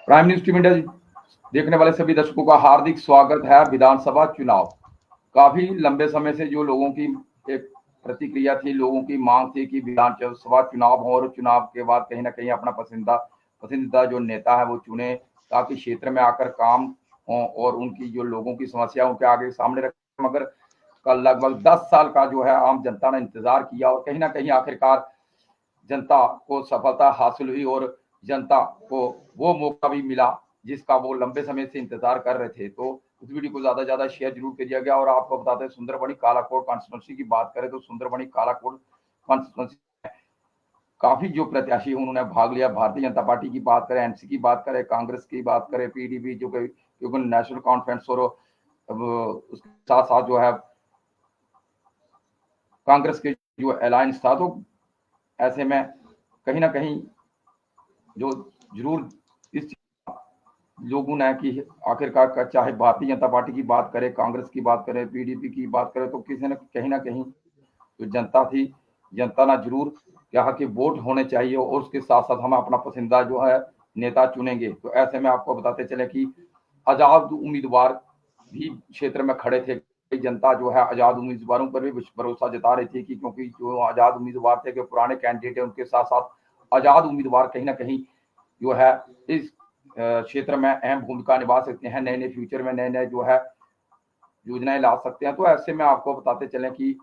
Prime news TV India देखने वाले सभी दर्शकों का हार्दिक स्वागत है। विधानसभा चुनाव काफी लंबे समय से जो लोगों की एक प्रतिक्रिया थी, लोगों की मांग थी कि विधानसभा चुनाव हो और चुनाव के बाद कहीं ना कहीं अपना पसंदीदा जो नेता है वो चुने, ताकि क्षेत्र में आकर काम हो और उनकी जो लोगों की समस्या उनके आगे सामने रखें। मगर कल लगभग 10 साल का जो है आम जनता ने इंतजार किया और कहीं ना कहीं आखिरकार जनता को सफलता हासिल हुई और जनता को वो मौका भी मिला जिसका वो लंबे समय से इंतजार कर रहे थे। तो उस वीडियो को ज्यादा से ज्यादा शेयर जरूर किया गया। और आपको बताते हैं, सुंदरबनी कालाकोट कॉन्स्टिट्यूंसी की बात करें तो सुंदरबनी कालाकोट कॉन्स्टिट्यूंसी काफी जो प्रत्याशी उन्होंने भाग लिया। भारतीय जनता पार्टी की बात करें, एनसी की बात करें, कांग्रेस की बात करें, पीडीपी जो क्योंकि नेशनल कॉन्फ्रेंस और उसके साथ साथ जो है कांग्रेस के जो अलायंस था, तो ऐसे में कहीं ना कहीं जो जरूर इस लोगों ने कि आखिरकार चाहे भारतीय जनता पार्टी की बात करें, कांग्रेस की बात करें, पीडीपी की बात करें, तो किसी ने कहीं ना कहीं जो जनता थी, जनता ने जरूर कहा कि वोट होने चाहिए और उसके साथ साथ हम अपना पसंदीदा जो है नेता चुनेंगे। तो ऐसे में आपको बताते चले कि आजाद उम्मीदवार भी क्षेत्र में खड़े थे। जनता जो है आजाद उम्मीदवारों पर भी भरोसा जता रही थी कि क्योंकि जो आजाद उम्मीदवार थे, जो पुराने कैंडिडेट है, उनके साथ साथ आजाद उम्मीदवार कहीं ना कहीं जो है इस क्षेत्र में अहम भूमिका निभा सकते हैं, नए नए फ्यूचर में नए नए जो है योजनाएं ला सकते हैं। तो ऐसे में आपको बताते चले कि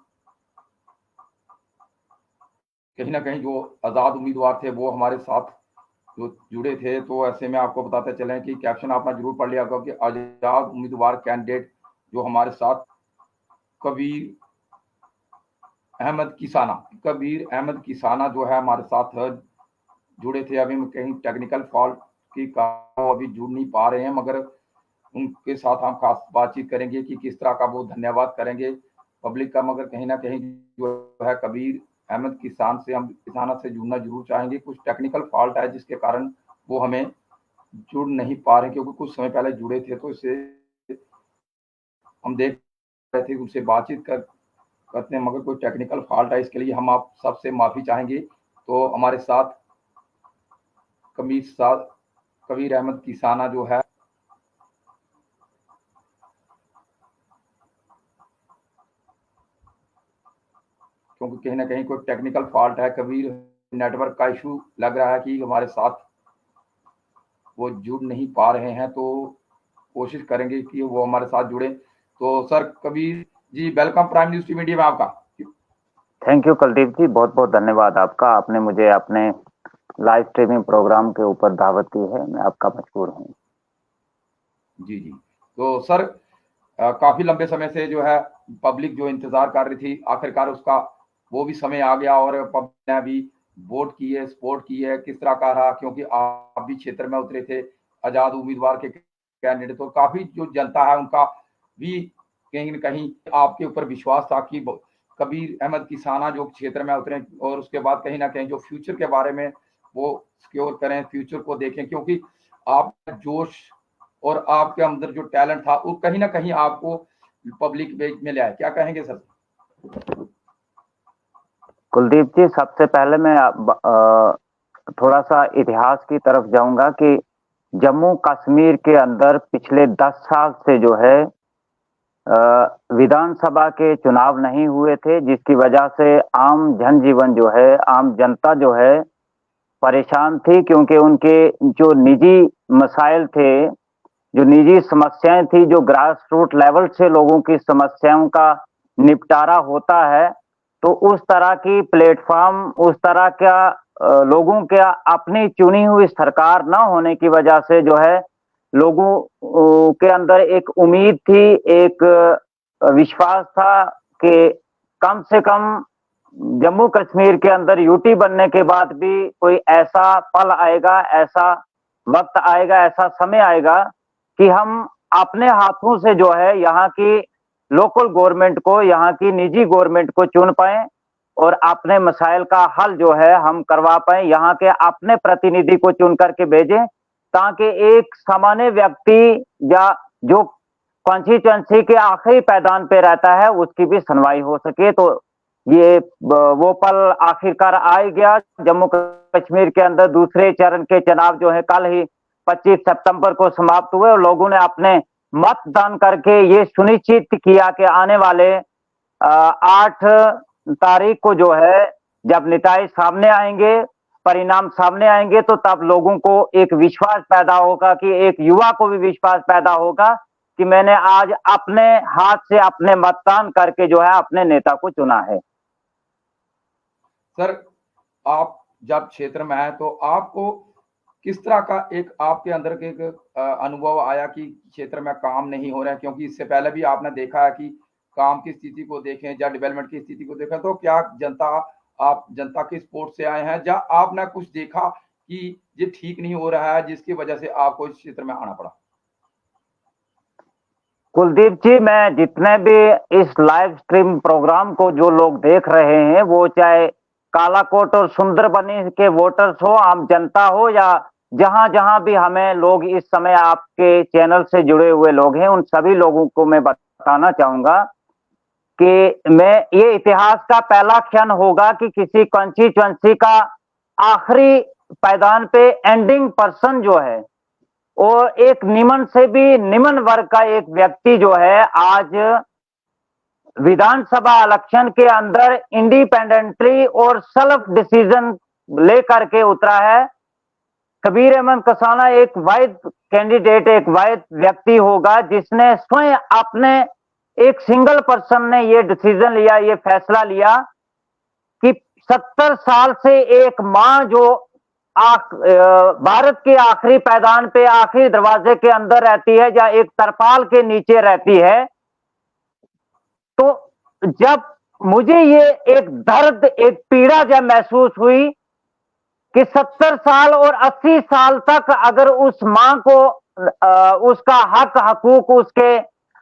कहीं ना कहीं जो आजाद उम्मीदवार थे वो हमारे साथ जो जुड़े थे। तो ऐसे में आपको बताते चले कि कैप्शन आपने जरूर पढ़ लिया होगा कि आजाद उम्मीदवार कैंडिडेट जो हमारे साथ कबीर अहमद किसाना जो है हमारे साथ जुड़े थे। अभी कहीं टेक्निकल फॉल्ट की कारण अभी जुड़ नहीं पा रहे हैं, मगर उनके साथ हम खास बातचीत करेंगे कि किस तरह का वो धन्यवाद करेंगे पब्लिक का। मगर कहीं ना कहीं जो है कबीर अहमद किसाना से जुड़ना जरूर चाहेंगे। कुछ टेक्निकल फॉल्ट है जिसके कारण वो हमें जुड़ नहीं पा रहे, क्योंकि कुछ समय पहले जुड़े थे। तो इससे हम देख रहे थे, उनसे बातचीत करते हैं, मगर कोई टेक्निकल फॉल्ट है, इसके लिए हम आप सबसे माफी चाहेंगे। तो हमारे साथ कबीर अहमद किसाना जो है, क्योंकि कहीं ना कहीं कोई टेक्निकल फॉल्ट है, कबीर नेटवर्क का इशू लग रहा है कि हमारे साथ वो जुड़ नहीं पा रहे हैं। तो कोशिश करेंगे कि वो हमारे साथ जुड़े। तो sir Kabir ji, welcome prime news media में आपका। थैंक यू कुलदीप जी, बहुत बहुत धन्यवाद आपका। आपने मुझे अपने लाइव स्ट्रीमिंग प्रोग्राम के ऊपर दावत दी है, मैं आपका मशहूर हूँ। जी जी। तो सर काफी लंबे समय से जो है पब्लिक जो इंतजार कर रही थी, आखिरकार उसका वो भी समय आ गया और पब्लिक ने भी वोट की है, सपोर्ट की है। किस तरह का रहा, क्योंकि आप भी क्षेत्र में उतरे थे आजाद उम्मीदवार के कैंडिडेट, तो काफी जो जनता है उनका भी कहीं न कहीं आपके ऊपर विश्वास था कि कबीर अहमद किसाना जो क्षेत्र में उतरे और उसके बाद कहीं ना कहीं जो फ्यूचर के बारे में वो सिक्योर करें, फ्यूचर को देखें, क्योंकि आप जोश और आपके अंदर जो टैलेंट था वो कहीं ना कहीं आपको पब्लिक में ले आए। क्या कहेंगे सर? कुलदीप जी, सबसे पहले मैं थोड़ा सा इतिहास की तरफ जाऊंगा कि जम्मू कश्मीर के अंदर पिछले 10 साल से जो है विधानसभा के चुनाव नहीं हुए थे, जिसकी वजह से आम जनजीवन जो है, आम जनता जो है परेशान थी, क्योंकि उनके जो निजी मसाइल थे, जो निजी समस्याएं थी, जो ग्रास रूट लेवल से लोगों की समस्याओं का निपटारा होता है, तो उस तरह की प्लेटफॉर्म, उस तरह का लोगों के अपनी चुनी हुई सरकार न होने की वजह से जो है लोगों के अंदर एक उम्मीद थी, एक विश्वास था कि कम से कम जम्मू कश्मीर के अंदर यूटी बनने के बाद भी कोई ऐसा पल आएगा, ऐसा वक्त आएगा, ऐसा समय आएगा कि हम अपने हाथों से जो है यहाँ की लोकल गवर्नमेंट को, यहाँ की निजी गवर्नमेंट को चुन पाए और अपने मसाइल का हल जो है हम करवा पाए, यहाँ के अपने प्रतिनिधि को चुन करके भेजें, ताकि एक सामान्य व्यक्ति या जो कॉन्स्टिट्यूएंसी के आखिरी पैदान पे रहता है उसकी भी सुनवाई हो सके। तो ये वो पल आखिरकार आ गया। जम्मू कश्मीर के अंदर दूसरे चरण के चुनाव जो है कल ही 25 सितंबर को समाप्त हुए और लोगों ने अपने मतदान करके ये सुनिश्चित किया कि आने वाले 8 तारीख को जो है जब निताई सामने आएंगे, परिणाम सामने आएंगे, तो तब लोगों को एक विश्वास पैदा होगा कि एक युवा को भी विश्वास पैदा होगा कि मैंने आज अपने हाथ से अपने मतदान करके जो है अपने नेता को चुना है। सर, आप जब क्षेत्र में आए तो आपको किस तरह का एक आपके अंदर के एक अनुभव आया कि क्षेत्र में काम नहीं हो रहा है? क्योंकि इससे पहले भी आपने देखा है कि काम की स्थिति को देखें या डेवलपमेंट की स्थिति को देखें, तो क्या आप जनता के सपोर्ट से आए हैं या आपने कुछ देखा कि ये ठीक नहीं हो रहा है जिसकी वजह से आपको इस क्षेत्र में आना पड़ा? कुलदीप जी, मैं जितने भी इस लाइव स्ट्रीम प्रोग्राम को जो लोग देख रहे हैं, वो चाहे कालाकोट और सुंदरबनी के वोटर्स हो, आम जनता हो, या जहां जहां भी हमें लोग इस समय आपके चैनल से जुड़े हुए लोग हैं, उन सभी लोगों को मैं बताना चाहूंगा कि मैं ये इतिहास का पहला क्षण होगा कि किसी कॉन्स्टिट्यूएंसी का आखिरी पायदान पे एंडिंग पर्सन जो है और एक निम्न से भी निम्न वर्ग का एक व्यक्ति जो है आज विधानसभा इलेक्शन के अंदर इंडिपेंडेंटली और सेल्फ डिसीजन लेकर के उतरा है। कबीर अहमद कसाना एक वाहिद कैंडिडेट, एक वाहिद व्यक्ति होगा जिसने स्वयं अपने एक सिंगल पर्सन ने ये डिसीजन लिया, ये फैसला लिया कि 70 साल से एक मां जो भारत के आखिरी पायदान पे आखिरी दरवाजे के अंदर रहती है या एक तरपाल के नीचे रहती है, तो जब मुझे ये एक दर्द, एक पीड़ा जब महसूस हुई कि 70 साल और 80 साल तक अगर उस मां को उसका हक, हकूक, उसके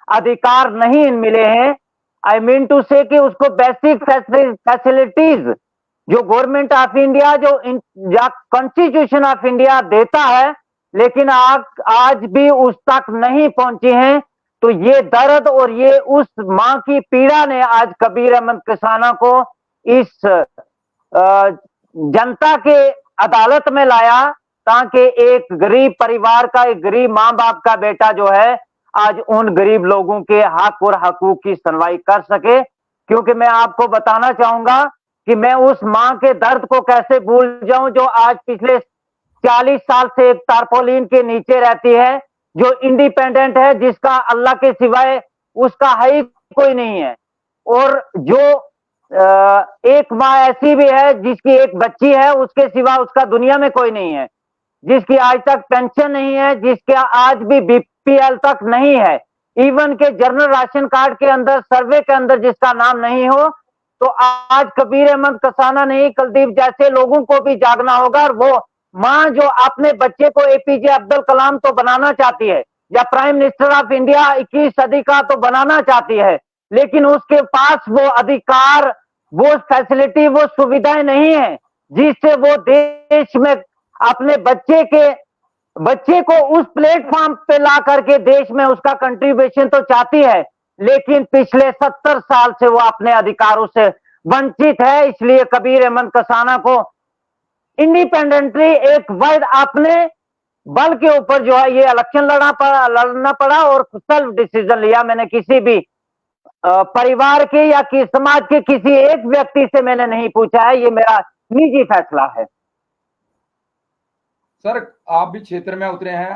अधिकार नहीं मिले हैं, आई मीन टू से कि उसको बेसिक फैसिलिटीज जो गवर्नमेंट ऑफ इंडिया जो कॉन्स्टिट्यूशन ऑफ इंडिया देता है, लेकिन आज भी उस तक नहीं पहुंची हैं, तो ये दर्द और ये उस मां की पीड़ा ने आज कबीर अहमद कसाना को इस जनता के अदालत में लाया ताकि एक गरीब परिवार का, एक गरीब मां बाप का बेटा जो है आज उन गरीब लोगों के हक और हकूक की सुनवाई कर सके। क्योंकि मैं आपको बताना चाहूंगा कि मैं उस मां के दर्द को कैसे भूल जाऊं जो आज पिछले 40 साल से एक तारपोलिन के नीचे रहती है, जो इंडिपेंडेंट है, जिसका अल्लाह के सिवाय उसका है ही कोई नहीं है, और जो एक माँ ऐसी भी है जिसकी एक बच्ची है, उसके सिवा उसका दुनिया में कोई नहीं है, जिसकी आज तक पेंशन नहीं है, जिसके आज भी बीपीएल तक नहीं है, इवन के जनरल राशन कार्ड के अंदर, सर्वे के अंदर जिसका नाम नहीं हो, तो आज कबीर अहमद कसाना नहीं, कुलदीप जैसे लोगों को भी जागना होगा। और वो मां जो अपने बच्चे को एपीजे अब्दुल कलाम तो बनाना चाहती है या प्राइम मिनिस्टर ऑफ इंडिया 21 सदी का तो बनाना चाहती है, लेकिन उसके पास वो अधिकार, वो फैसिलिटी, वो सुविधाएं नहीं है जिससे वो देश में अपने बच्चे को उस प्लेटफॉर्म पे ला करके देश में उसका कंट्रीब्यूशन तो चाहती है, लेकिन पिछले 70 साल से वो अपने अधिकारों से वंचित है। इसलिए कबीर अहमद कसाना को इंडिपेंडेंटली एक वर्ड अपने बल के ऊपर जो है ये इलेक्शन लड़ना पड़ा और सेल्फ डिसीजन लिया। मैंने किसी भी परिवार के या कि समाज के किसी एक व्यक्ति से मैंने नहीं पूछा है, ये मेरा निजी फैसला है। सर, आप भी क्षेत्र में उतरे हैं,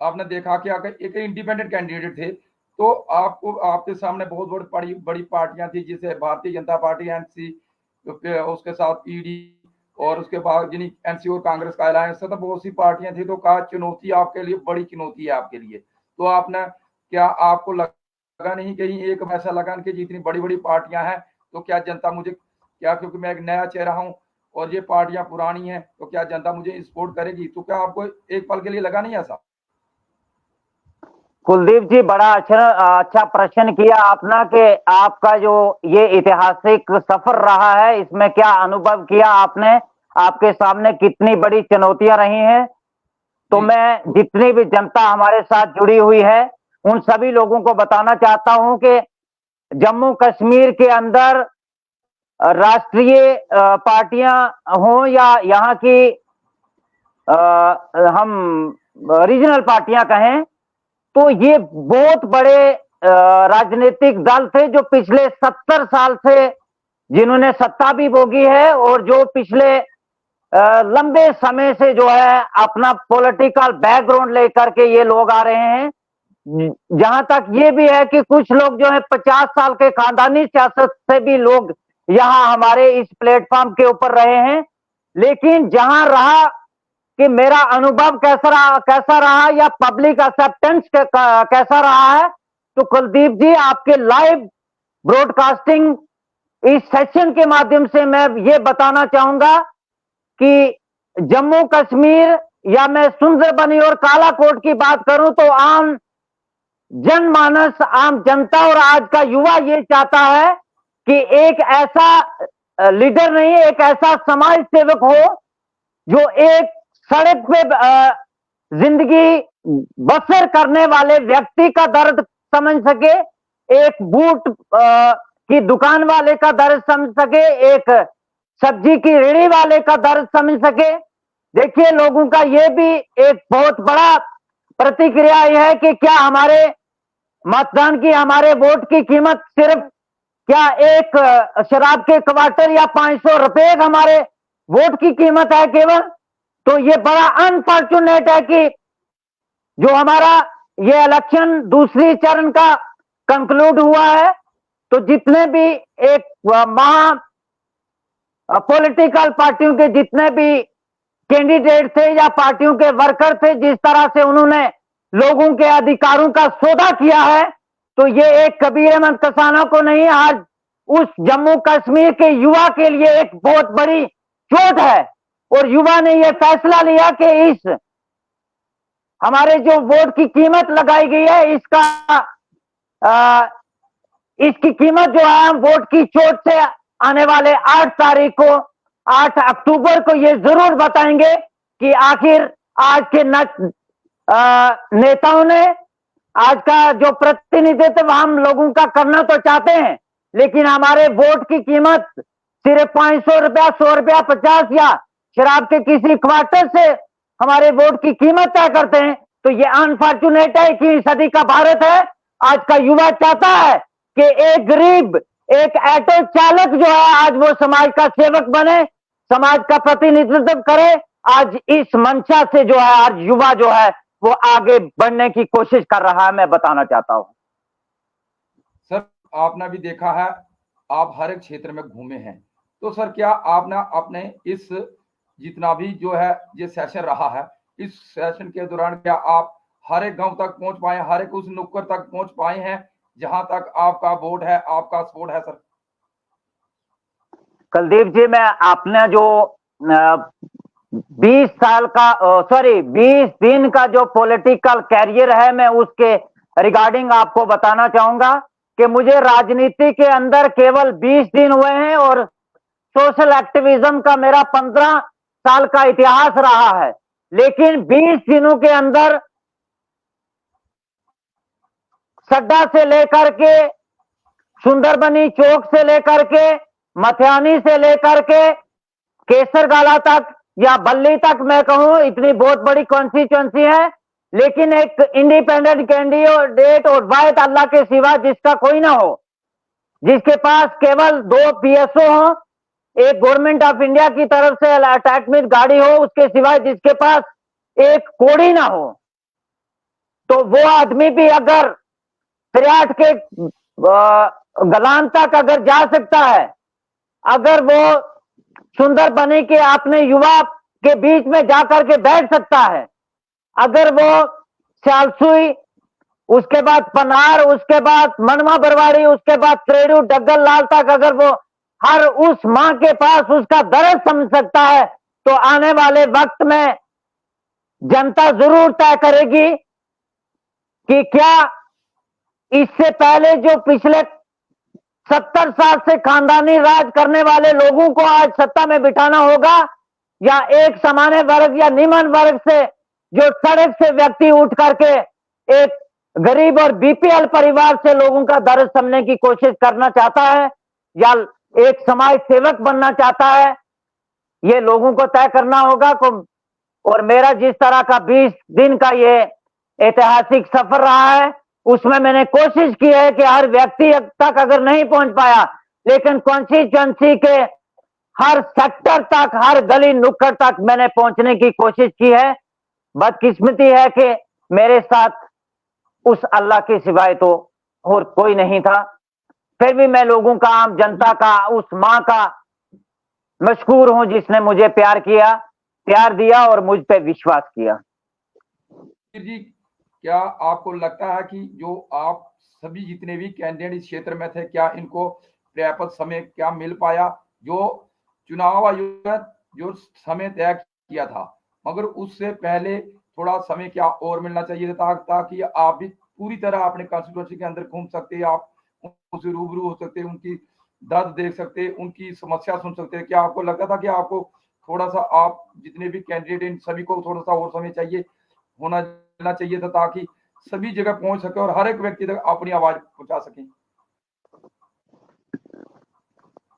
आपने देखा कि अगर एक इंडिपेंडेंट कैंडिडेट थे तो आपके सामने बहुत बड़ी पार्टियां थी, जैसे भारतीय जनता पार्टी, एनसी, उसके साथ पीडी और उसके बाद जिन्हें एनसी और कांग्रेस का अलायंस था, तो बहुत सी पार्टियां थी। तो कहा चुनौती आपके लिए, बड़ी चुनौती है आपके लिए, तो क्या आपको लगा नहीं कहीं एक ऐसा लगा कि जितनी बड़ी पार्टियां हैं तो क्या जनता मुझे क्योंकि मैं एक नया चेहरा हूं और ये पार्टियां पुरानी हैं, तो क्या जनता मुझे सपोर्ट करेगी? तो क्या आपको एक पल के लिए लगा नहीं ऐसा? कुलदीप जी, बड़ा अच्छा प्रश्न किया आपने कि आपका जो ये ऐतिहासिक सफर रहा है, इसमें क्या अनुभव किया आपने, आपके सामने कितनी बड़ी चुनौतियां रही हैं। तो मैं जितनी भी जनता हमारे साथ जुड़ी हुई है उन सभी लोगों को बताना चाहता हूं कि जम्मू कश्मीर के अंदर राष्ट्रीय पार्टियां हों या यहाँ की हम रीजनल पार्टियां कहें, तो ये बहुत बड़े राजनीतिक दल थे जो पिछले 70 साल से जिन्होंने सत्ता भी भोगी है और जो पिछले लंबे समय से जो है अपना पॉलिटिकल बैकग्राउंड लेकर के ये लोग आ रहे हैं। जहां तक ये भी है कि कुछ लोग जो है 50 साल के खानदानी सियासत से भी लोग यहाँ हमारे इस प्लेटफॉर्म के ऊपर रहे हैं। लेकिन जहां रहा कि मेरा अनुभव कैसा रहा या पब्लिक एक्सेप्टेंस कैसा रहा है, तो कुलदीप जी आपके लाइव ब्रॉडकास्टिंग इस सेशन के माध्यम से मैं ये बताना चाहूंगा कि जम्मू कश्मीर या मैं सुंदरबनी और कालाकोट की बात करूं तो आम जनमानस, आम जनता और आज का युवा ये चाहता है कि एक ऐसा लीडर नहीं, एक ऐसा समाज सेवक हो जो एक सड़क पे जिंदगी बसर करने वाले व्यक्ति का दर्द समझ सके, एक बूट की दुकान वाले का दर्द समझ सके, एक सब्जी की रेहड़ी वाले का दर्द समझ सके। देखिए, लोगों का ये भी एक बहुत बड़ा प्रतिक्रिया यह है कि क्या हमारे मतदान की, हमारे वोट की कीमत सिर्फ क्या एक शराब के क्वार्टर या 500 रुपए हमारे वोट की कीमत है केवल? तो ये बड़ा अनफॉर्चुनेट है कि जो हमारा ये इलेक्शन दूसरी चरण का कंक्लूड हुआ है, तो जितने भी एक महा पॉलिटिकल पार्टियों के जितने भी कैंडिडेट थे या पार्टियों के वर्कर थे, जिस तरह से उन्होंने लोगों के अधिकारों का सौदा किया है, तो ये एक कबीर अहमद कसाना को नहीं, आज उस जम्मू कश्मीर के युवा के लिए एक बहुत बड़ी चोट है। और युवा ने यह फैसला लिया कि इस हमारे जो वोट की कीमत लगाई गई है, इसकी कीमत जो है वोट की चोट से आने वाले 8 अक्टूबर को ये जरूर बताएंगे कि आखिर आज के नेताओं ने आज का जो प्रतिनिधित्व हम लोगों का करना तो चाहते हैं, लेकिन हमारे वोट की कीमत सिर्फ 500 रुपया, 100 रुपया, 50 या शराब के किसी क्वार्टर से हमारे वोट की कीमत तय करते हैं। तो ये अनफॉर्चुनेट है कि सदी का भारत है। आज का युवा चाहता है कि एक गरीब, एक ऑटो चालक जो है आज वो समाज का सेवक बने, समाज का प्रतिनिधित्व करे। आज इस मंशा से जो है आज युवा जो है वो आगे बढ़ने की कोशिश कर रहा है, मैं बताना चाहता हूं। सर, आपने भी देखा है, आप हर एक क्षेत्र में घूमे हैं, तो सर क्या आपने अपने इस जितना भी जो है ये सेशन रहा है, इस सेशन के दौरान क्या आप हर एक गांव तक पहुंच पाए, हर एक उस नुक्कड़ तक पहुंच पाए हैं जहां तक आपका वोट है, आपका सपोर्ट है? सर कुलदीप जी, मैं आपने जो 20 दिन का जो पॉलिटिकल कैरियर है, मैं उसके रिगार्डिंग आपको बताना चाहूंगा कि मुझे राजनीति के अंदर केवल 20 दिन हुए हैं और सोशल एक्टिविज्म का मेरा 15 साल का इतिहास रहा है। लेकिन 20 दिनों के अंदर सड्डा से लेकर के, सुंदरबनी चौक से लेकर के, मथियानी से लेकर के केसरगाला तक या बल्ली तक, मैं कहूं इतनी बहुत बड़ी कॉन्स्टिट्यूएंसी है, लेकिन एक इंडिपेंडेंट कैंडिडेट और वाहिद अल्लाह के सिवा जिसका कोई ना हो, जिसके पास केवल 2 PSO हो, एक गवर्नमेंट ऑफ इंडिया की तरफ से अटैचमेंट गाड़ी हो, उसके सिवाय जिसके पास एक कोड़ी ना हो, तो वो आदमी भी अगर सरियाट के गलान तक अगर जा सकता है, अगर वो सुंदरबनी के अपने युवा के बीच में जाकर के बैठ सकता है, अगर वो सियालसुई, उसके बाद पनार, उसके बाद मनवा बरवाड़ी, उसके बाद त्रेडू डग्गल लाल तक अगर वो हर उस मां के पास उसका दर्द समझ सकता है, तो आने वाले वक्त में जनता जरूर तय करेगी कि क्या इससे पहले जो पिछले 70 साल से खानदानी राज करने वाले लोगों को आज सत्ता में बिठाना होगा, या एक सामान्य वर्ग या निम्न वर्ग से जो सड़क से व्यक्ति उठ करके एक गरीब और BPL परिवार से लोगों का दर्द समझने की कोशिश करना चाहता है, या एक समाज सेवक बनना चाहता है, ये लोगों को तय करना होगा। और मेरा जिस तरह का 20 दिन का ये ऐतिहासिक सफर रहा है, उसमें मैंने कोशिश की है कि हर व्यक्ति तक अगर नहीं पहुंच पाया, लेकिन कॉन्स्टिट्यूएंसी के हर सेक्टर तक, हर गली नुक्कड़ तक मैंने पहुंचने की कोशिश की है। बदकिस्मती है कि मेरे साथ उस अल्लाह के सिवाय तो और कोई नहीं था। फिर भी मैं लोगों का, आम जनता का, उस मां का मशकूर हूं जिसने मुझे प्यार किया, प्यार दिया और मुझ पे विश्वास किया। जी, क्या आपको लगता है कि जो आप सभी जितने भी कैंडिडेट इस क्षेत्र में थे, क्या इनको पर्याप्त समय क्या मिल पाया? जो चुनाव आयोग ने जो समय तय किया था, मगर उससे पहले थोड़ा समय क्या और मिलना चाहिए था, ताकि आप भी पूरी तरह अपने कॉन्स्टिट्यूएंसी के अंदर घूम सकते, आप उनसे रूबरू हो सकते, उनकी दर्द देख सकते, उनकी समस्या सुन सकते। क्या आपको लगता था कि आपको थोड़ा सा, आप जितने भी कैंडिडेट इन सभी को थोड़ा सा और समय चाहिए होना चाहिए था, ताकि सभी जगह पहुंच सके और हर एक व्यक्ति तक अपनी आवाज पहुंचा सके?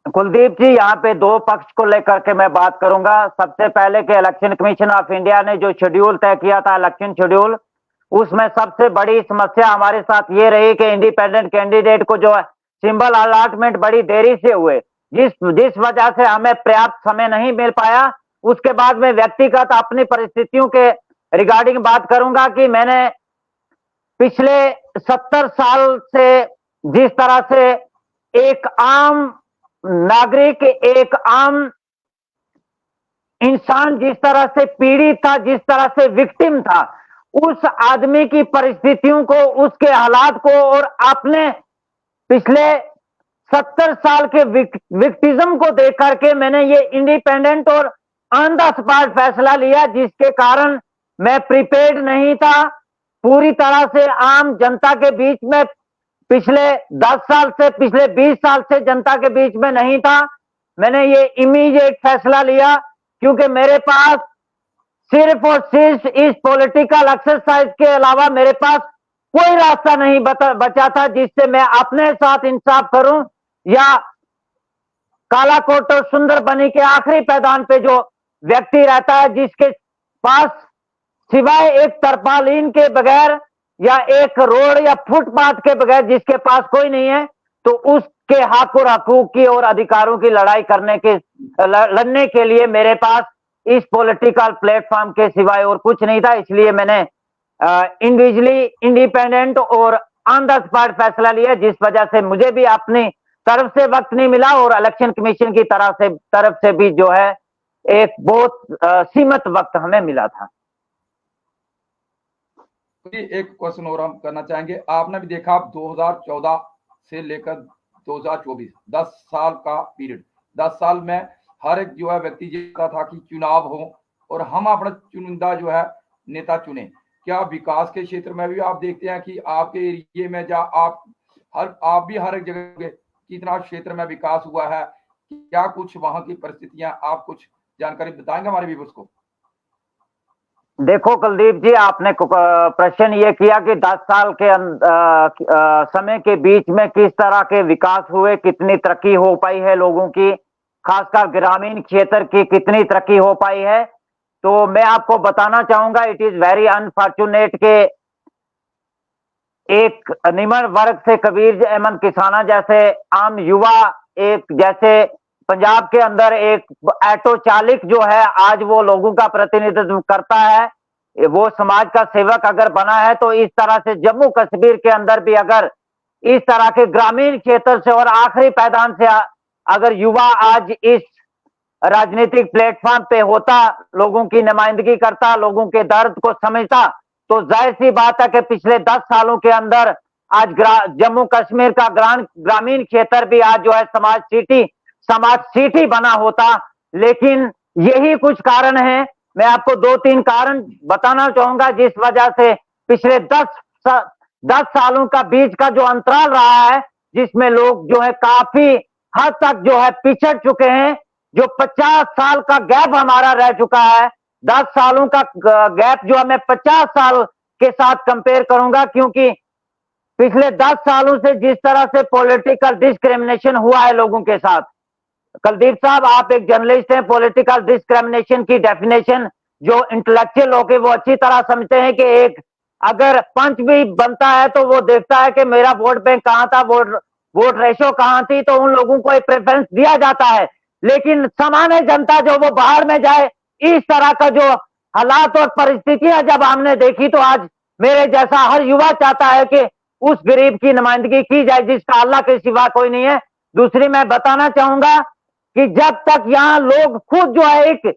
कुलदीप जी, यहाँ पे दो पक्ष को लेकर के मैं बात करूंगा। सबसे पहले कि इलेक्शन कमीशन ऑफ इंडिया ने जो शेड्यूल तय किया था, इलेक्शन शेड्यूल, उसमें सबसे बड़ी समस्या हमारे साथ ये रही कि इंडिपेंडेंट कैंडिडेट को जो है सिंबल अलॉटमेंट बड़ी देरी से हुए, जिस वजह से हमें पर्याप्त समय नहीं मिल पाया। उसके बाद में व्यक्तिगत अपनी परिस्थितियों के रिगार्डिंग बात करूंगा कि मैंने पिछले 70 साल से जिस तरह से एक आम नागरिक, एक आम इंसान जिस तरह से पीड़ित था, जिस तरह से विक्टिम था, उस आदमी की परिस्थितियों को, उसके हालात को और अपने पिछले 70 साल के विक्टिज्म को देख करके मैंने ये इंडिपेंडेंट और ऑन द स्पॉट फैसला लिया, जिसके कारण मैं प्रिपेयर्ड नहीं था पूरी तरह से आम जनता के बीच में। पिछले 10 साल से, पिछले 20 साल से जनता के बीच में नहीं था। मैंने ये इमीडिएट फैसला लिया क्योंकि मेरे पास सिर्फ और सिर्फ इस पॉलिटिकल एक्सरसाइज के अलावा मेरे पास कोई रास्ता नहीं बचा था जिससे मैं अपने साथ इंसाफ करूं, या कालाकोट और सुंदरबनी के आखिरी पैदान पे जो व्यक्ति रहता है, जिसके पास सिवाय एक तरपालीन के बगैर या एक रोड या फुटपाथ के बगैर जिसके पास कोई नहीं है, तो उसके हक और हकूक की और अधिकारों की लड़ाई लड़ने के लिए मेरे पास इस पॉलिटिकल प्लेटफॉर्म के सिवाय और कुछ नहीं था। इसलिए मैंने इंडिविजुअली, इंडिपेंडेंट और ऑन द स्पॉट फैसला लिया, जिस वजह से मुझे भी अपनी तरफ से वक्त नहीं मिला और इलेक्शन कमीशन की तरफ से भी जो है एक बहुत सीमित वक्त हमें मिला था। एक क्वेश्चन और हम करना चाहेंगे। आपने भी देखा, 2014 से लेकर 2024 10 साल का पीरियड, 10 साल में हर एक जो है व्यक्ति चाहता था कि चुनाव हो और हम अपना चुनिंदा जो है नेता चुने। क्या विकास के क्षेत्र में भी आप देखते हैं कि आपके एरिया में आप भी हर एक जगह कितना क्षेत्र में विकास हुआ है? क्या कुछ वहां की परिस्थितियां, आप कुछ जानकारी बताएंगे हमारे व्यूअर्स को? देखो कुलदीप जी, आपने प्रश्न ये किया कि 10 साल के समय के बीच में किस तरह के विकास हुए, कितनी तरक्की हो पाई है लोगों की, खासकर ग्रामीण क्षेत्र की कितनी तरक्की हो पाई है। तो मैं आपको बताना चाहूंगा, इट इज वेरी अनफॉर्चुनेट के एक निम्न वर्ग से कबीर अहमद किसाना जैसे आम युवा, एक जैसे पंजाब के अंदर एक ऑटो चालक जो है, आज वो लोगों का प्रतिनिधित्व करता है, वो समाज का सेवक अगर बना है, तो इस तरह से जम्मू कश्मीर के अंदर भी अगर इस तरह के ग्रामीण क्षेत्र से और आखिरी पैदान से अगर युवा आज इस राजनीतिक प्लेटफॉर्म पे होता, लोगों की नुमाइंदगी करता, लोगों के दर्द को समझता, तो जाहिर सी बात है कि पिछले 10 सालों के अंदर आज जम्मू कश्मीर का ग्रामीण क्षेत्र भी आज जो है समाज सिटी बना होता। लेकिन यही कुछ कारण है, मैं आपको 2-3 कारण बताना चाहूंगा जिस वजह से पिछले 10 सालों का बीच का जो अंतराल रहा है, जिसमें लोग जो है काफी हद तक जो है पिछड़ चुके हैं। जो 50 साल का गैप हमारा रह चुका है, 10 सालों का गैप जो है मैं 50 साल के साथ कंपेयर करूंगा, क्योंकि पिछले 10 सालों से जिस तरह से पॉलिटिकल डिस्क्रिमिनेशन हुआ है लोगों के साथ। कुलदीप साहब, आप एक जर्नलिस्ट हैं, पॉलिटिकल डिस्क्रिमिनेशन की डेफिनेशन जो इंटेलेक्चुअल होके वो अच्छी तरह समझते हैं कि एक अगर पंच भी बनता है तो वो देखता है कि मेरा वोट बैंक कहाँ था, वोट रेशो कहाँ थी, तो उन लोगों को एक प्रेफरेंस दिया जाता है। लेकिन सामान्य जनता जो वो बाहर में जाए, इस तरह का जो हालात और परिस्थितियां जब हमने देखी, तो आज मेरे जैसा हर युवा चाहता है कि उस गरीब की नुमाइंदगी की जाए जिसका अल्लाह के सिवा कोई नहीं है। दूसरी मैं बताना चाहूंगा कि जब तक यहाँ लोग खुद जो है एक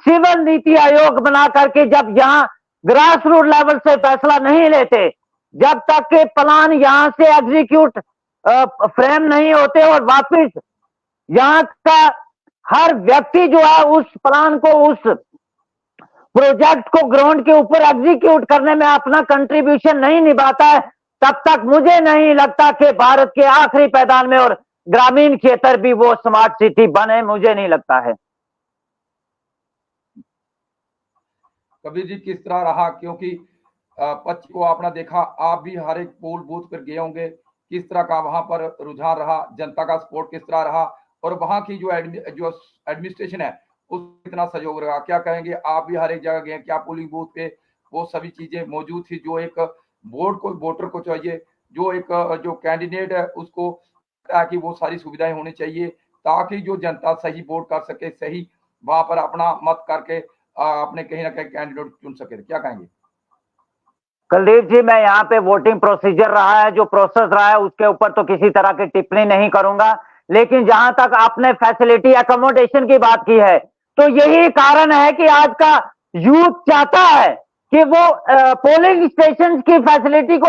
सिविल नीति आयोग बना करके जब यहाँ ग्रास रूट लेवल से फैसला नहीं लेते, जब तक के प्लान यहाँ से एग्जीक्यूट फ्रेम नहीं होते और वापस यहाँ का हर व्यक्ति जो है उस प्लान को, उस प्रोजेक्ट को ग्राउंड के ऊपर एग्जीक्यूट करने में अपना कंट्रीब्यूशन नहीं निभाता है, तब तक मुझे नहीं लगता कि भारत के आखिरी पैदान में और ग्रामीण क्षेत्र भी वो स्मार्ट सिटी बने, मुझे नहीं लगता है। कबीर जी किस तरह रहा, क्योंकि पक्ष को आपने देखा, आप भी हर एक पोल बूथ पर गए होंगे, किस तरह का वहां पर रुझान रहा, जनता का सपोर्ट किस तरह रहा और वहां की जो एडमिनिस्ट्रेशन है उस कितना सहयोग रहा, क्या कहेंगे? आप भी हर एक जगह गए, क्या पोलिंग बूथ पे वो सभी चीजें मौजूद थी जो एक वोटर को चाहिए, जो एक जो कैंडिडेट है उसको कि वो सारी सुविधाएं होनी चाहिए ताकि जो जनता सही वोट कर सके, सही वहां पर अपना मत करके अपने कहीं ना कहीं कैंडिडेट चुन सके, क्या कहेंगे? कुलदीप जी, मैं यहाँ पे वोटिंग प्रोसीजर रहा है, जो प्रोसेस रहा है उसके ऊपर तो किसी तरह की टिप्पणी नहीं करूंगा, लेकिन जहां तक आपने फैसिलिटी अकोमोडेशन की बात की है, तो यही कारण है कि आज का यूथ चाहता है कि वो पोलिंग स्टेशन की फैसिलिटी को,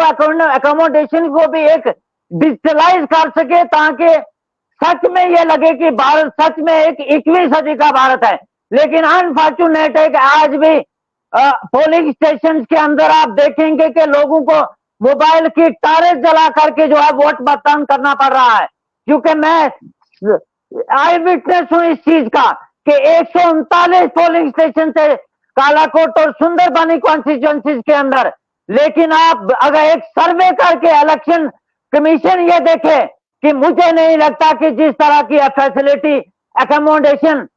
अकोमोडेशन को भी एक डिजिटलाइज कर सके ताकि सच में ये लगे कि भारत सच में एक 21वीं सदी का भारत है। लेकिन अनफॉर्चुनेट है कि आज भी पोलिंग स्टेशन के अंदर आप देखेंगे कि लोगों को मोबाइल की टारें जला करके जो है वोट मतदान करना पड़ रहा है, क्योंकि मैं आई विटनेस हूं इस चीज का कि 139 पोलिंग स्टेशन थे कालाकोट और सुंदरबनी कॉन्स्टिट्यूएंसीज के अंदर, लेकिन आप अगर एक सर्वे करके इलेक्शन कमीशन ये देखे कि मुझे नहीं लगता कि जिस तरह की फैसिलिटी अकोमोडेशन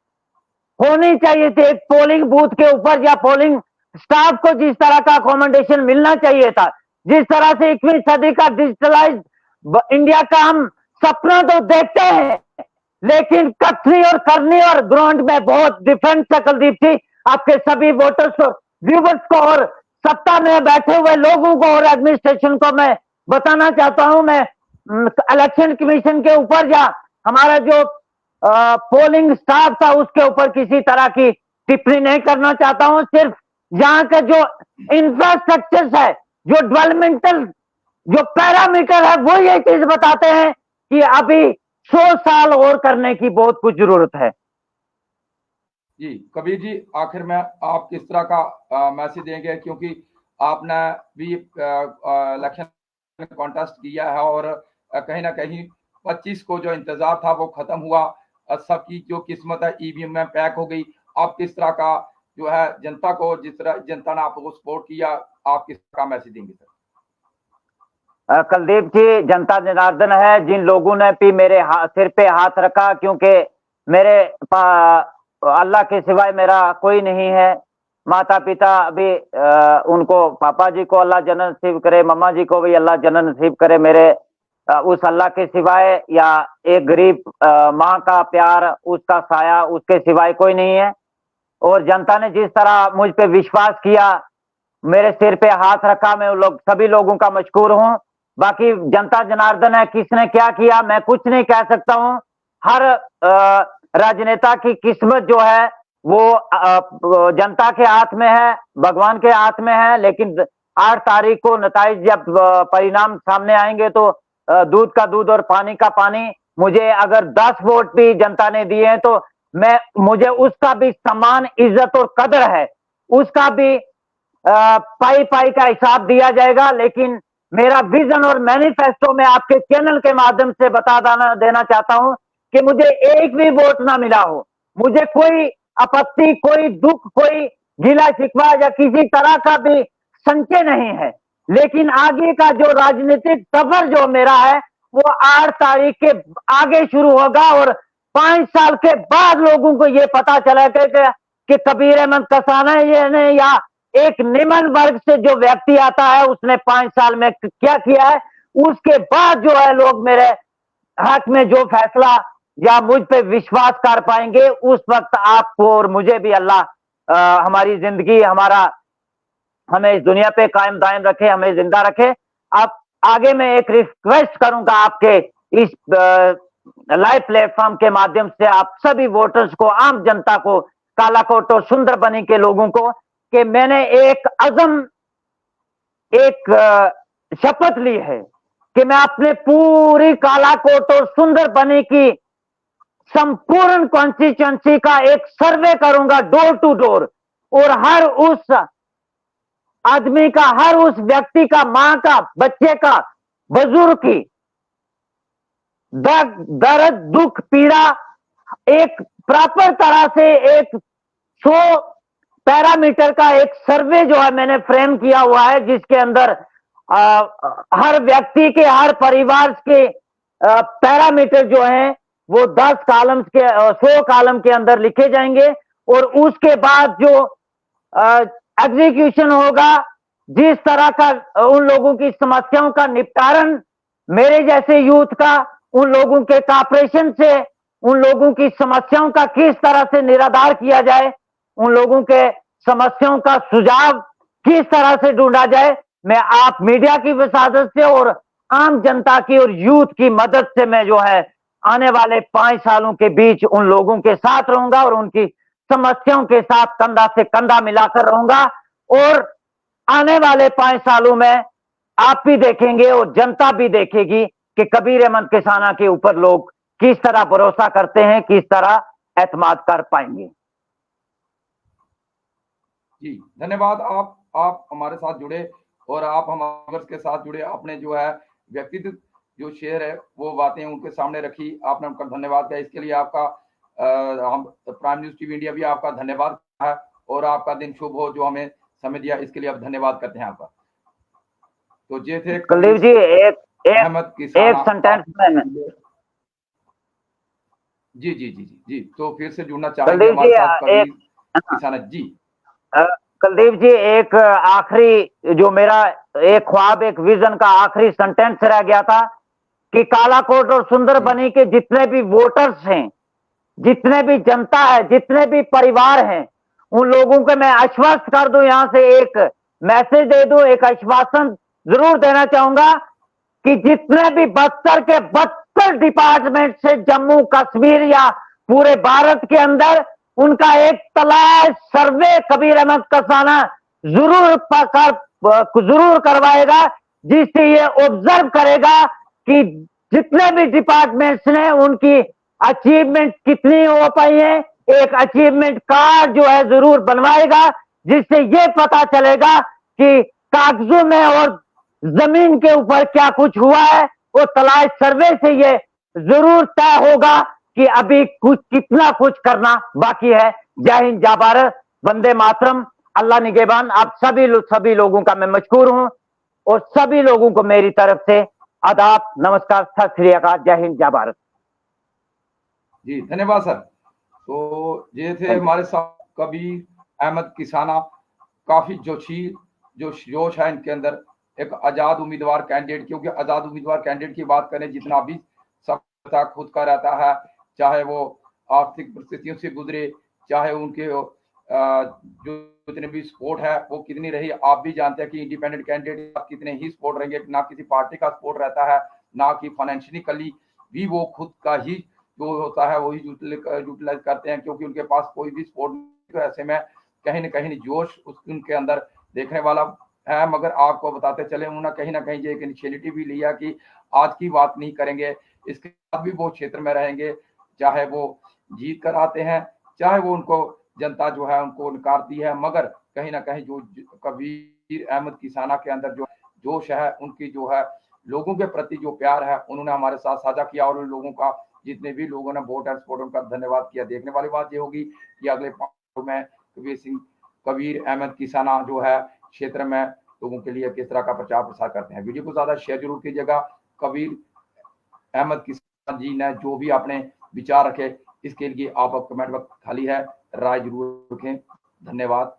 होनी चाहिए थी एक पोलिंग बूथ के ऊपर या पोलिंग स्टाफ को जिस तरह का अकोमोडेशन मिलना चाहिए था, जिस तरह से 21वीं सदी का डिजिटलाइज इंडिया का हम सपना तो देखते हैं, लेकिन कथनी और करनी और ग्राउंड में बहुत डिफरेंस है कुलदीप जी। आपके सभी वोटर्स और व्यूवर्स को और सत्ता में बैठे हुए लोगों को और एडमिनिस्ट्रेशन को मैं बताना चाहता हूं, मैं इलेक्शन कमीशन के ऊपर या हमारा जो पोलिंग स्टाफ था उसके ऊपर किसी तरह की टिप्पणी नहीं करना चाहता हूं। सिर्फ यहाँ का जो इंफ्रास्ट्रक्चर है, जो डेवलपमेंटल जो पैरामीटर है, वो ये चीज बताते हैं कि अभी 100 साल और करने की बहुत कुछ जरूरत है। जी कबीर जी, आखिर में आप किस तरह का मैसेज देंगे, क्योंकि आपने भी इलेक्शन कॉन्टेस्ट किया है और कहीं ना कहीं 25 को जो इंतजार था वो खत्म हुआ, सबकी जो किस्मत है ईवीएम में पैक हो गई। आप किस तरह का जो है जनता को, जिस तरह जनता ने आपको सपोर्ट किया, आप किस तरह का मैसेज देंगे सर? कुलदीप जी, जनता जनार्दन है, जिन लोगों ने भी मेरे सिर पे हाथ रखा, क्योंकि मेरे अल्लाह के सिवाय मेरा कोई नहीं है। माता पिता भी उनको, पापा जी को अल्लाह जन्नत नसीब करे, मम्मा जी को भी अल्लाह जन्नत नसीब करे। मेरे उस अल्लाह के सिवाय या एक गरीब माँ का प्यार, उसका साया, उसके सिवाय कोई नहीं है। और जनता ने जिस तरह मुझ पे विश्वास किया, मेरे सिर पे हाथ रखा, मैं सभी लोगों का मशकूर हूँ। बाकी जनता जनार्दन है, किसने क्या किया मैं कुछ नहीं कह सकता हूँ। हर राजनेता की किस्मत जो है वो जनता के हाथ में है, भगवान के हाथ में है। लेकिन 8 तारीख को नताइज जब परिणाम सामने आएंगे तो दूध का दूध और पानी का पानी, मुझे अगर 10 वोट भी जनता ने दिए हैं तो मुझे उसका भी सम्मान, इज्जत और कदर है, उसका भी पाई पाई का हिसाब दिया जाएगा। लेकिन मेरा विजन और मैनिफेस्टो में आपके चैनल के माध्यम से बता देना चाहता हूं कि मुझे एक भी वोट ना मिला हो, मुझे कोई आपत्ति, कोई दुख, कोई गिला शिकवा या किसी तरह का भी संचय नहीं है। लेकिन आगे का जो राजनीतिक सफर जो मेरा है वो 8 तारीख के आगे शुरू होगा और 5 साल के बाद लोगों को ये पता चला कि कि कबीर अहमद कसाना ये ने या एक निम्न वर्ग से जो व्यक्ति आता है उसने 5 साल में क्या किया है, उसके बाद जो है लोग मेरे हक में जो फैसला या मुझ पे विश्वास कर पाएंगे, उस वक्त आपको और मुझे भी अल्लाह हमारी जिंदगी हमें इस दुनिया पे कायम दायम रखे, हमें जिंदा रखे। अब आगे मैं एक रिक्वेस्ट करूंगा आपके इस लाइव प्लेटफॉर्म के माध्यम से आप सभी वोटर्स को, आम जनता को, कालाकोट और सुंदरबनी के लोगों को, कि मैंने एक शपथ ली है कि मैं अपने पूरी कालाकोट और सुंदरबनी की संपूर्ण कॉन्स्टिट्यूएंसी का एक सर्वे करूंगा डोर टू डोर, और हर उस आदमी का, हर उस व्यक्ति का, मां का, बच्चे का, बुजुर्ग की दर्द, दुख, पीड़ा एक प्रॉपर तरह से एक 100 पैरामीटर का एक सर्वे जो है मैंने फ्रेम किया हुआ है, जिसके अंदर हर व्यक्ति के, हर परिवार के पैरामीटर जो हैं वो 10 कॉलम्स के 100 कॉलम के अंदर लिखे जाएंगे, और उसके बाद जो एग्जीक्यूशन होगा, जिस तरह का उन लोगों की समस्याओं का निपटारण मेरे जैसे यूथ का, उन लोगों के कॉपरेशन से उन लोगों की समस्याओं का किस तरह से निराधार किया जाए, उन लोगों के समस्याओं का सुझाव किस तरह से ढूंढा जाए, मैं आप मीडिया की वसादत से और आम जनता की और यूथ की मदद से मैं जो है आने वाले 5 सालों के बीच उन लोगों के साथ रहूंगा और उनकी समस्याओं के साथ कंधा से कंधा मिलाकर रहूंगा। और आने वाले 5 सालों में आप भी देखेंगे और जनता भी देखेगी कि कबीर अहमद किसाना के ऊपर लोग किस तरह भरोसा करते हैं, किस तरह एतमाद कर पाएंगे। जी धन्यवाद। आप हमारे साथ जुड़े और आप हमारे के साथ जुड़े, आपने जो है व्यक्तित्व जो शेयर है वो बातें उनके सामने रखी, आपने उनका धन्यवाद किया, इसके लिए आपका हम प्राइम न्यूज टीवी इंडिया भी आपका धन्यवाद है, और आपका दिन शुभ हो जो हमें समय दिया, इसके लिए आप धन्यवाद करते हैं आपका। तो ये थे कुलदीप जी, एक सेंटेंस में जी तो फिर से जुड़ना चाहेंगे हमारे साथ कबीर किसाना जी। कुलदीप जी, एक आखिरी जो मेरा एक ख्वाब, एक विजन का आखिरी सेंटेंस रह गया था कि कालाकोट और सुंदरबनी के जितने भी वोटर्स हैं, जितने भी जनता है, जितने भी परिवार हैं, उन लोगों को मैं आश्वस्त कर दूं, यहां से एक मैसेज दे दूं, एक आश्वासन जरूर देना चाहूंगा कि जितने भी 72 के 72 डिपार्टमेंट से जम्मू कश्मीर या पूरे भारत के अंदर उनका एक तलाश सर्वे कबीर अहमद कसाना जरूर करवाएगा, जिससे ये ऑब्जर्व करेगा कि जितने भी डिपार्टमेंट्स ने उनकी अचीवमेंट कितनी हो पाई है। एक अचीवमेंट कार्ड जो है जरूर बनवाएगा, जिससे ये पता चलेगा कि कागजों में और जमीन के ऊपर क्या कुछ हुआ है। वो तलाश सर्वे से ये जरूर तय होगा कि अभी कितना कुछ करना बाकी है। जय हिंद, जय भारत, वंदे मातरम, अल्लाह निगहबान। आप सभी लोगों का मैं मशकूर हूं, और सभी लोगों को मेरी तरफ से आदाब, नमस्कार, सत श्री अकाल, जय हिंद, जय भारत। जी धन्यवाद सर। तो ये थे हमारे साथ कबीर अहमद किसाना, काफी जोश है इनके अंदर, एक आजाद उम्मीदवार कैंडिडेट, क्योंकि आजाद उम्मीदवार कैंडिडेट की बात करें, जितना भी सब खुद का रहता है, चाहे वो आर्थिक परिस्थितियों से गुजरे, चाहे उनके जो जितने भी सपोर्ट है वो कितनी रही, आप भी जानते हैं कि इंडिपेंडेंट कैंडिडेट कितने ही सपोर्ट रहेंगे, ना किसी पार्टी का सपोर्ट रहता है, ना कि फाइनेंशियली भी वो खुद का ही जो होता है वही यूटिलाइज करते हैं, क्योंकि उनके पास कोई भी सपोर्ट नहीं। तो ऐसे में कहीं ना कहीं जोश उनके अंदर देखने वाला है। मगर आपको बताते चले, उन्होंने कहीं ना कहीं एक इनिशिएटिव भी लिया कि आज की बात नहीं करेंगे, इसके बाद भी वो क्षेत्र में रहेंगे, चाहे वो जीत कर आते हैं, चाहे वो उनको जनता जो है उनको नकारती है। मगर कहीं ना कहीं जो कबीर अहमद किसाना के अंदर जो जोश है, उनकी जो है लोगों के प्रति जो प्यार है, उन्होंने हमारे साथ साझा किया, और उन लोगों का जितने भी लोगों ने वोट एंड सपोर्ट उनका धन्यवाद किया। देखने वाली बात ये होगी कि अगले 5 में कबीर अहमद किसाना जो है क्षेत्र में लोगों के लिए किस तरह का प्रचार प्रसार करते हैं। वीडियो को ज्यादा शेयर जरूर कीजिएगा। कबीर अहमद किसाना जी ने जो भी अपने विचार रखे, इसके लिए आप कमेंट बॉक्स खाली है, राय जरूर रखें। धन्यवाद।